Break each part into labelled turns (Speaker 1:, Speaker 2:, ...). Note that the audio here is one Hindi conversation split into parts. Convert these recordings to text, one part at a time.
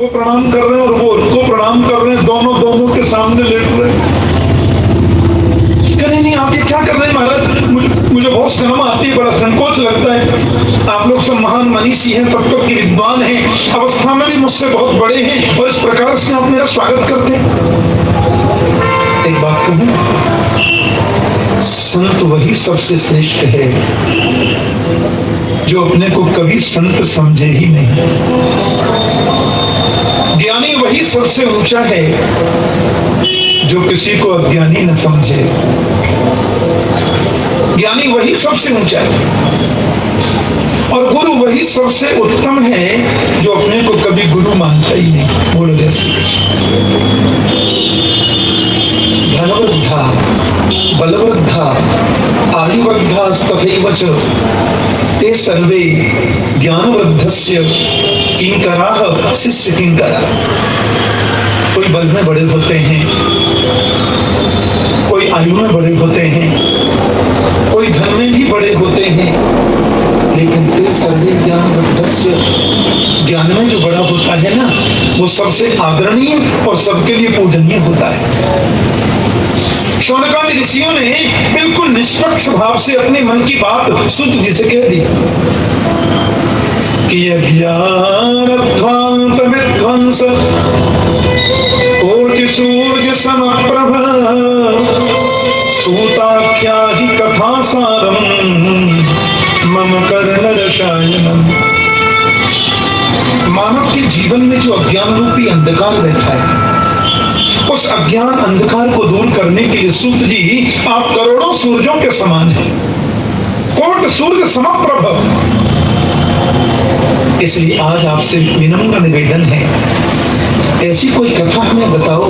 Speaker 1: वो प्रणाम कर रहे हैं और वो उनको प्रणाम कर रहे हैं, दोनों के सामने लेट रहे हैं। नहीं आप ये क्या कर रहे हैं महाराज, मुझे बहुत शर्म आती है, बड़ा संकोच लगता है। आप लोग सब महान मनीषी हैं, तब तक के विद्वान हैं, अवस्था में भी मुझसे बहुत बड़े हैं, और इस प्रकार से आप मेरा स्वागत करते हैं। एक बात कहूं, संत वही सबसे श्रेष्ठ है जो अपने को कभी संत समझे ही नहीं। ज्ञानी वही सबसे ऊंचा है जो किसी को अज्ञानी न समझे। ज्ञानी वही सबसे ऊंचा है, और गुरु वही सबसे उत्तम है जो अपने को कभी गुरु मानता ही नहीं। बोलो जय श्री कृष्ण। धनवृद्धा बलवृद्धा आयुवृद्धा तथैव च ते सर्वे ज्ञानवृद्धस्य किंकराः शिष्य किंकरा। कोई बल में बड़े होते हैं, कोई आयु में बड़े होते हैं, कोई धन में भी बड़े होते हैं, लेकिन ते सर्वे ज्ञानवृद्धस्य, ज्ञान में जो बड़ा होता है ना, वो सबसे आदरणीय और सबके लिए पूजनीय होता है। शौनकादि ऋषियों ने बिल्कुल निष्पक्ष भाव से अपने मन की बात सूत जी से कह दी कि अज्ञानध्वांत विध्वंस कोटि सूर्य समप्रभ सूताख्या ही कथा सारम मम कर्ण रसायनम। मानव के जीवन में जो अज्ञान रूपी अंधकार बैठा है, उस अज्ञान अंधकार को दूर करने के लिए सूत जी आप करोड़ों सूर्यों के समान हैं, कोट सूर्य समप्रभ। इसलिए आज आपसे विनम्र निवेदन है, ऐसी कोई कथा हमें बताओ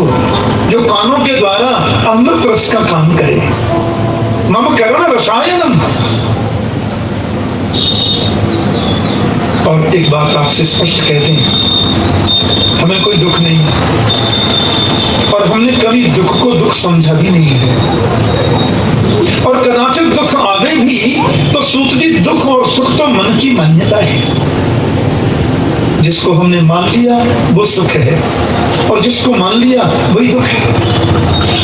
Speaker 1: जो कानों के द्वारा अमृत रस का काम करे। मम कर्ण रसायनम। और एक बात आपसे स्पष्ट कह दें, हमें कोई दुख नहीं, और हमने कभी दुख को दुख समझा भी नहीं है, और कदाचित दुख आवे भी तो सूत जी दुख और सुख तो मन की मान्यता है। जिसको हमने मान लिया वो सुख है, और जिसको मान लिया वही दुख है।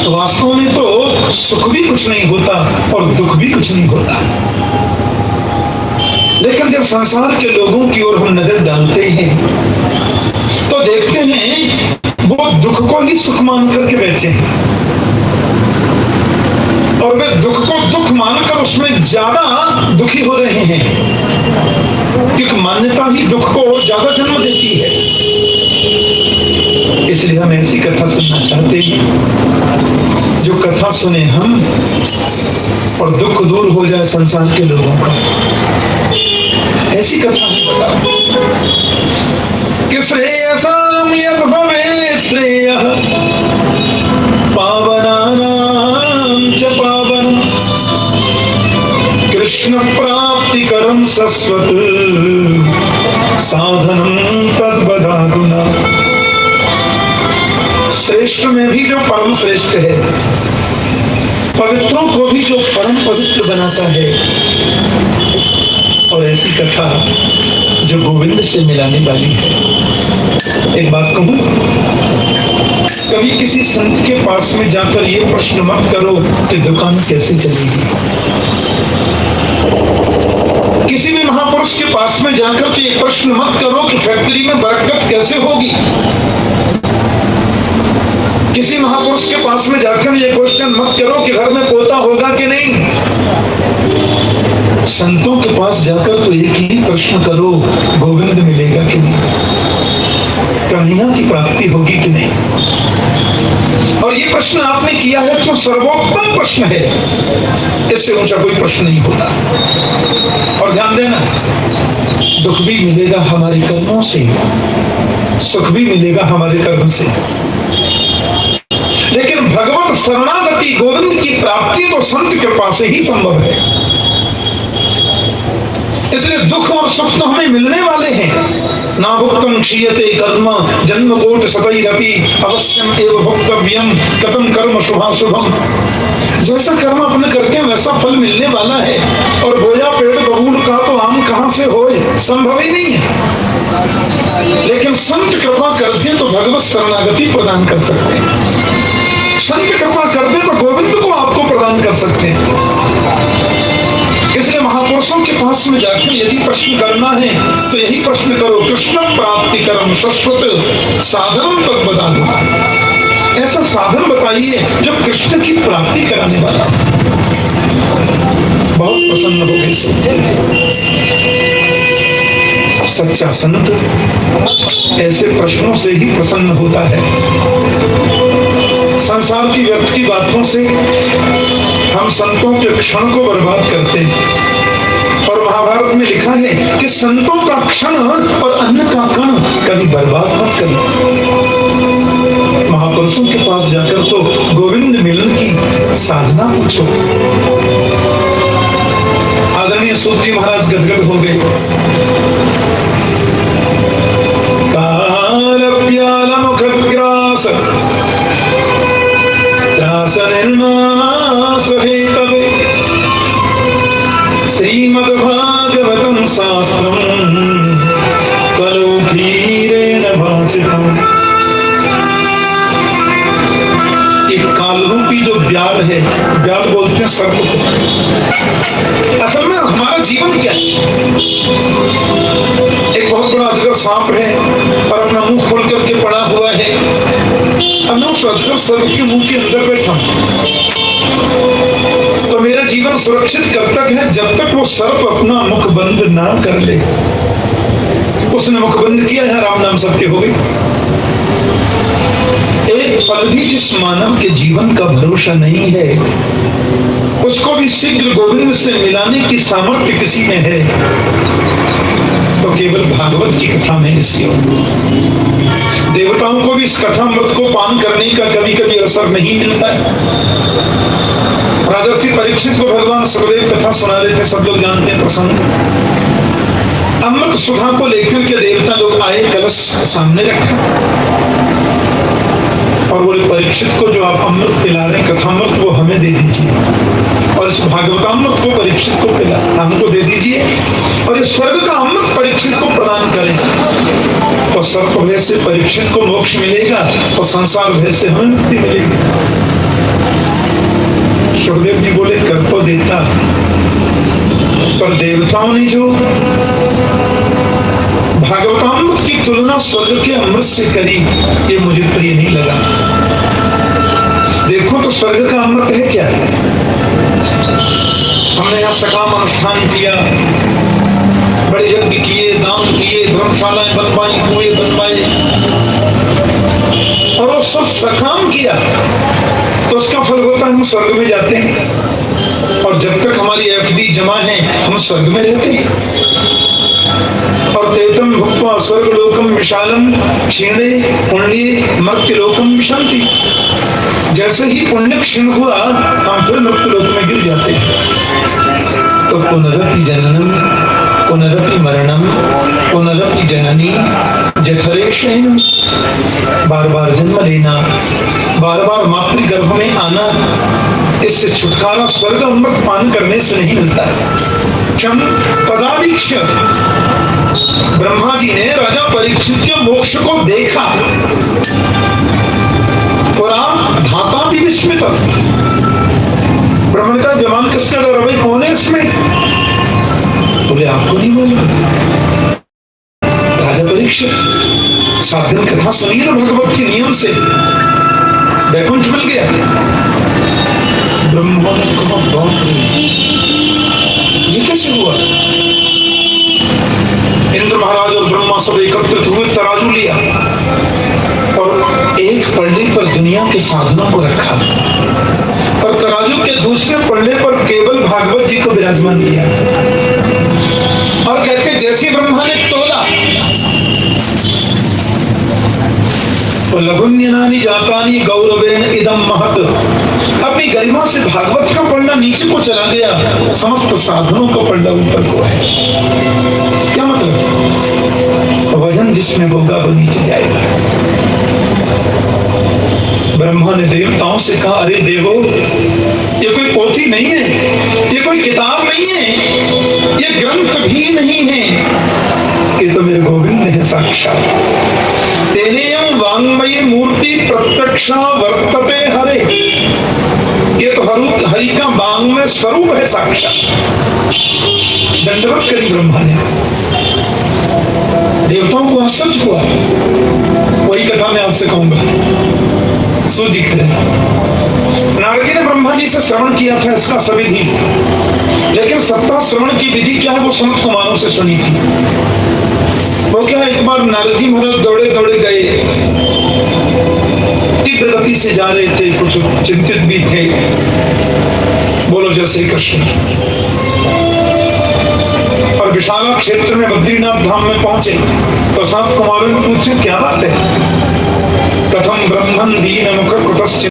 Speaker 1: तो वास्तव में तो सुख भी कुछ नहीं होता और दुख भी कुछ नहीं होता। लेकिन जब संसार के लोगों की ओर हम नजर डालते हैं तो देखते हैं वो दुख को ही सुख मान करके बैठे हैं, और वे दुख को दुख मानकर उसमें ज्यादा दुखी हो रहे हैं, क्योंकि मान्यता ही दुख को ज्यादा जन्म देती है। इसलिए हम ऐसी कथा सुनना चाहते हैं जो कथा सुने हम और दुख दूर हो जाए संसार के लोगों का। ऐसी कथा हमें बताओ कि श्रेयसाम यद भवे श्रेयः पावनानां च पावनम् कृष्ण प्राप्ति करम सस्वत साधनम तद्वदाधुना। श्रेष्ठ में भी जो परम श्रेष्ठ है, पवित्रों को भी जो परम पवित्र बनाता है, और ऐसी कथा जो गोविंद से मिलाने वाली है। एक बात कहूं, कभी किसी संत के पास में जाकर ये प्रश्न मत करो कि दुकान कैसे चलेगी। किसी भी महापुरुष के पास में जाकर के ये प्रश्न मत करो कि फैक्ट्री में बरकत कैसे होगी। किसी महापुरुष के पास में जाकर ये क्वेश्चन मत करो कि घर में पोता होगा कि नहीं। संतों के पास जाकर तो एक ही प्रश्न करो, गोविंद मिलेगा कि नहीं, कन्हैया की प्राप्ति होगी कि नहीं। और ये प्रश्न आपने किया है तो सर्वोत्तम प्रश्न है, इससे ऊंचा कोई प्रश्न नहीं होता। और ध्यान देना, दुख भी मिलेगा हमारे कर्मों से, सुख भी मिलेगा हमारे कर्म से, लेकिन भगवत शरणागति गोविंद की प्राप्ति तो संत के पास ही संभव है। इसलिए दुख और सुख तो हमें मिलने वाले हैं। ना भुक्तम क्षीयते कर्म जन्म कोट सतैरपि अवश्यम एव भोक्तव्यम कथम कर्म शुभाशुभम। जैसा कर्म अपने करते हैं वैसा फल मिलने वाला है, और बोया पेड़ बबूल का तो आम कहां से हो, संभव ही नहीं है। लेकिन संत कृपा करते तो भगवत शरणागति प्रदान कर सकते हैं। संत कृपा करते तो गोविंद को आपको प्रदान कर सकते हैं। इसलिए महापुरुषों के पास में जाकर यदि प्रश्न करना है तो यही प्रश्न करो, कृष्ण प्राप्ति कर्म शाश्वत साधन तक बता दो। ऐसा साधन बताइए जो कृष्ण की प्राप्ति कराने वाला। बहुत प्रसन्न हो गए। सच्चा संत ऐसे प्रश्नों से ही प्रसन्न होता है। संसार की व्यर्थ की बातों से हम संतों के क्षण को बर्बाद करते हैं। और महाभारत में लिखा है कि संतों का क्षण और अन्न का कण कभी बर्बाद मत करो। महापुरुषों के पास जाकर तो गोविंद मिलन की साधना पूछो। आदरणीय सूत जी महाराज गदगद हो गए। कालव्याल मुखग्रास त्रास निर्नाश हेतवे श्रीमद्भागवतं शास्त्रम् कलौ क्षीरेण भासितम्। एक कालरूपी जो ब्याल है, ब्याल बोलते हैं सर्प को। असल में हमारा जीवन क्या है? एक बहुत बड़ा अजगर सांप है और अपना मुंह खोल करके पड़ा हुआ है। अब मैं उस अजगर सर्प के मुंह के अंदर बैठा हूं तो मेरा जीवन सुरक्षित कब तक है? जब तक वो सर्प अपना मुख बंद ना कर ले। उसने मुख बंद किया है, राम नाम सत्य हो गई। एक पल भी जिस मानव के जीवन का भरोसा नहीं है उसको भी शीघ्र गोविंद से मिलाने की सामर्थ्य किसी में है तो केवल भागवत की कथा में इसलिए। देवताओं को भी इस कथामृत को पान करने का कभी कभी अवसर नहीं मिलता है। राजर्षि परीक्षित को भगवान सुखदेव कथा सुना रहे थे, सब लोग जानते हैं प्रसंग। अमृत सुधा को लेकर के देवता लोग आए, कलश सामने रखा और बोले परीक्षित को जो आप अमृत पिला रहे कथामृत वो हमें दे दीजिए और इस भागवतामृत को परीक्षित को पिला हमको दे दीजिए और इस स्वर्ग का अमृत परीक्षित को प्रदान करें। और सर्प भय से परीक्षित को मोक्ष मिलेगा और संसार भय से हमें मुक्ति मिलेगी। सुखदेव जी बोले कर तो देता पर देवताओं ने जो भागवतामृत की तुलना स्वर्ग के अमृत से करी ये मुझे प्रिय नहीं लगा। देखो तो स्वर्ग का अमृत है क्या? हमने यहाँ सकाम अनुष्ठान किया, बड़े यज्ञ किए, दान किए, धर्मशालाएं बनवाई, कुएं बनवाए और वो सब सकाम किया तो उसका फल होता है हम स्वर्ग में जाते हैं। और जब तक हमारी एफडी जमा है हम स्वर्ग में रहते हैं। और तेतम भुक्त्वा स्वर्गलोकम विशालम क्षीणे पुण्य मर्त्यलोकम विशंति। जैसे ही पुण्य क्षीण हुआ हम फिर मर्त्यलोक में गिर जाते हैं। तो पुनरपि जननम पुनरपि मरणम पुनरपि जननी जठरे शयनम। बार बार जन्म लेना, बार बार मातृगर्भ में आना, इससे छुटकारा स्वर्ग अमृत पान करने से नहीं मिलता है। क्षम पदावीक्ष ब्रह्मा जी ने राजा परीक्षित के मोक्ष को देखा और आप धाता भी विस्मित। ब्रह्मण का जवान किसका दौर भाई कौन है इसमें? बोले आपको नहीं मालूम? राजा परीक्षित 7 दिन कथा सुनिए ना भगवत के नियम से, वैकुंठ मिल गया। ब्रह्मा ने कहा बाप रे ये कैसे हुआ? इंद्र महाराज और ब्रह्मा सब एकत्रित हुए, तराजू लिया और एक पल्ले पर दुनिया के साधनों को रखा और तराजू के दूसरे पल्ले पर केवल भागवत जी को विराजमान किया और कहते जैसे ब्रह्मा ने तोला तो लघुन्यनानि जातानि गौरवेण इदम महत्। अपनी गरिमा से भागवत का पढ़ना नीचे को चला गया, समस्त साधनों का पढ़ना ऊपर को है। क्या मतलब? वजन जिसमें होगा वो नीचे जाएगा। ब्रह्मा ने देवताओं से कहा अरे देवो ये कोई पोथी नहीं है, ये कोई किताब नहीं है, ये ग्रंथ भी नहीं है, ये तो मेरे गोविंद है साक्षात। तेनेयम वांगमयी मूर्ति प्रत्यक्षा वर्तते हरे, ये तो हरि का वांग्मय स्वरूप है साक्षात। दंडवत करी ब्रह्मा ने, देवताओं को आश्चर्य हुआ। वही कथा मैं आपसे कहूंगा, सुदिख है। नारद जी ने ब्रह्मा जी से श्रवण किया था इसका सविधि, लेकिन सप्ताह श्रवण की विधि क्या है वो संत कुमारों से सुनी थी। वो क्या, एक बार नारद जी महाराज दौड़े दौड़े गए, तीव्र गति से जा रहे थे, कुछ चिंतित भी थे। बोलो जय श्री कृष्ण। और विशाला क्षेत्र में बद्रीनाथ धाम में पहुंचे तो संत कुमारों ने पूछा क्या बात है। कथम ब्रह्मन दीन मुख कुतश्चित्